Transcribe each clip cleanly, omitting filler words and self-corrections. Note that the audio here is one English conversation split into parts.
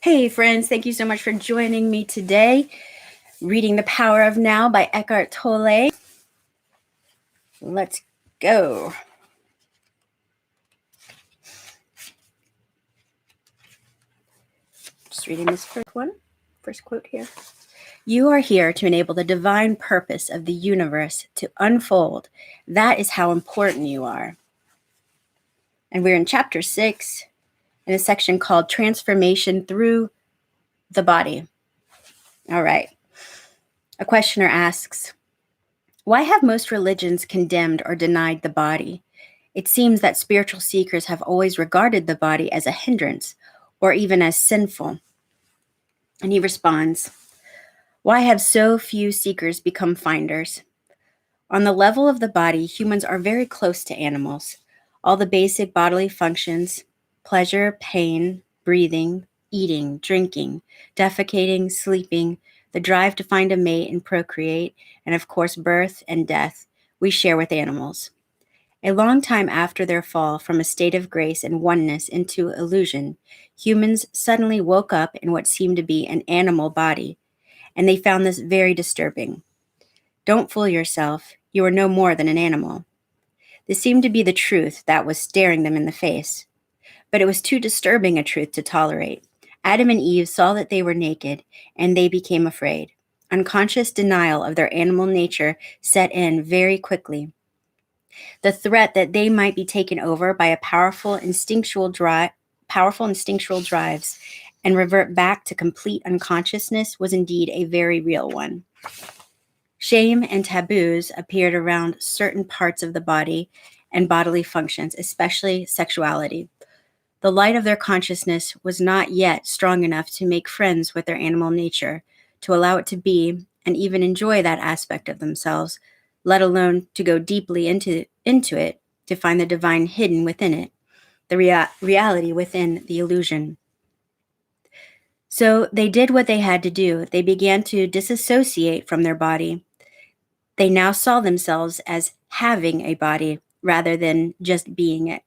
Hey friends, thank you so much for joining me today. Reading The Power of Now by Eckhart Tolle. Let's go. Just reading this first quote here. You are here to enable the divine purpose of the universe to unfold. That is how important you are. And we're in chapter 6 in a section called Transformation Through the Body. All right. A questioner asks, why have most religions condemned or denied the body? It seems that spiritual seekers have always regarded the body as a hindrance or even as sinful. And he responds, why have so few seekers become finders? On the level of the body, humans are very close to animals. All the basic bodily functions, pleasure, pain, breathing, eating, drinking, defecating, sleeping, the drive to find a mate and procreate, and of course birth and death, we share with animals. A long time after their fall from a state of grace and oneness into illusion, humans suddenly woke up in what seemed to be an animal body, and they found this very disturbing. Don't fool yourself, you are no more than an animal. This seemed to be the truth that was staring them in the face, but it was too disturbing a truth to tolerate. Adam and Eve saw that they were naked, and they became afraid. Unconscious denial of their animal nature set in very quickly. The threat that they might be taken over by a powerful instinctual drives and revert back to complete unconsciousness was indeed a very real one. Shame and taboos appeared around certain parts of the body and bodily functions, especially sexuality. The light of their consciousness was not yet strong enough to make friends with their animal nature, to allow it to be and even enjoy that aspect of themselves, let alone to go deeply into it, to find the divine hidden within it, the reality within the illusion. So they did what they had to do. They began to disassociate from their body. They now saw themselves as having a body rather than just being it.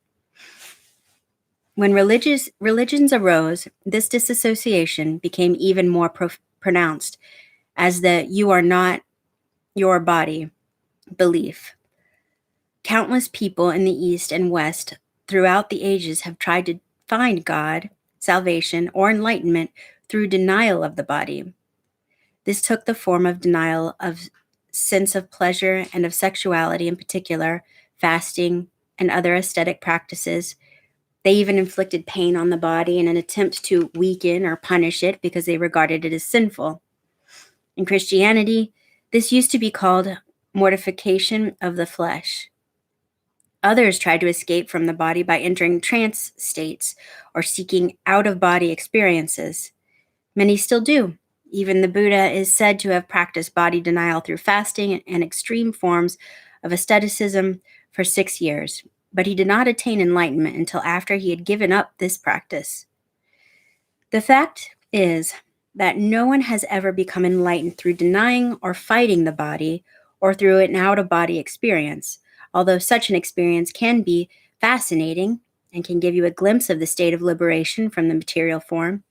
When religions arose, this disassociation became even more pronounced as the "you are not your body" belief. Countless people in the East and West throughout the ages have tried to find God, salvation, or enlightenment through denial of the body. This took the form of denial of sense of pleasure and of sexuality in particular, fasting, and other ascetic practices. They even inflicted pain on the body in an attempt to weaken or punish it because they regarded it as sinful. In Christianity, this used to be called mortification of the flesh. Others tried to escape from the body by entering trance states or seeking out-of-body experiences. Many still do. Even the Buddha is said to have practiced body denial through fasting and extreme forms of asceticism for 6 years, but he did not attain enlightenment until after he had given up this practice. The fact is that no one has ever become enlightened through denying or fighting the body or through an out-of-body experience, although such an experience can be fascinating and can give you a glimpse of the state of liberation from the material form.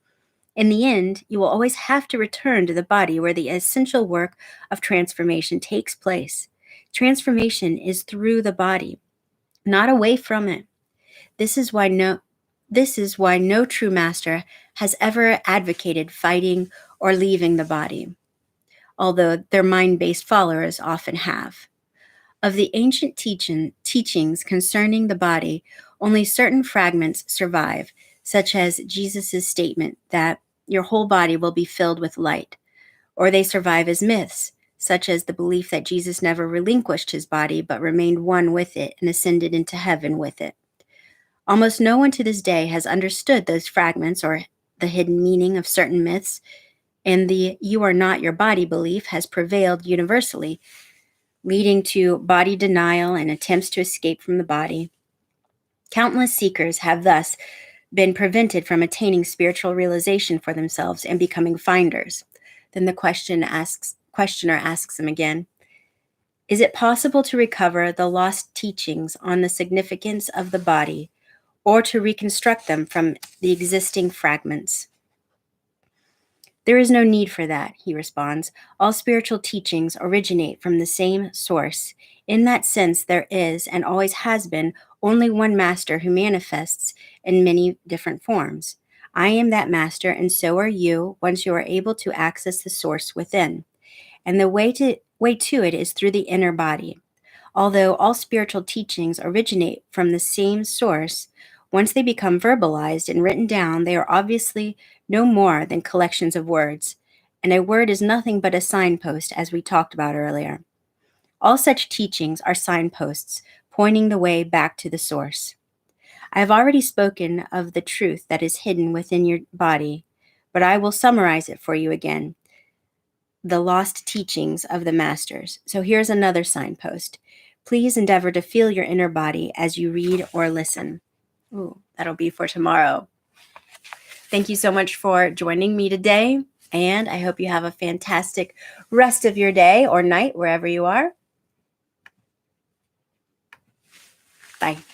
In the end, you will always have to return to the body where the essential work of transformation takes place. Transformation is through the body, not away from it. This is why no true master has ever advocated fighting or leaving the body, although their mind-based followers often have. Of the ancient teachings concerning the body, only certain fragments survive, such as Jesus' statement that your whole body will be filled with light, or they survive as myths, such as the belief that Jesus never relinquished his body but remained one with it and ascended into heaven with it. Almost no one to this day has understood those fragments or the hidden meaning of certain myths, and the "you are not your body" belief has prevailed universally, leading to body denial and attempts to escape from the body. Countless seekers have thus been prevented from attaining spiritual realization for themselves and becoming finders. Then the questioner asks him again, is it possible to recover the lost teachings on the significance of the body or to reconstruct them from the existing fragments? There is no need for that, he responds. All spiritual teachings originate from the same source. In that sense, there is, and always has been, only one master who manifests in many different forms. I am that master, and so are you, once you are able to access the source within. And the way to it is through the inner body. Although all spiritual teachings originate from the same source, once they become verbalized and written down, they are obviously no more than collections of words. And a word is nothing but a signpost, as we talked about earlier. All such teachings are signposts, pointing the way back to the source. I have already spoken of the truth that is hidden within your body, but I will summarize it for you again. The lost teachings of the masters. So here's another signpost. Please endeavor to feel your inner body as you read or listen. Ooh, that'll be for tomorrow. Thank you so much for joining me today, and I hope you have a fantastic rest of your day or night, wherever you are. Bye.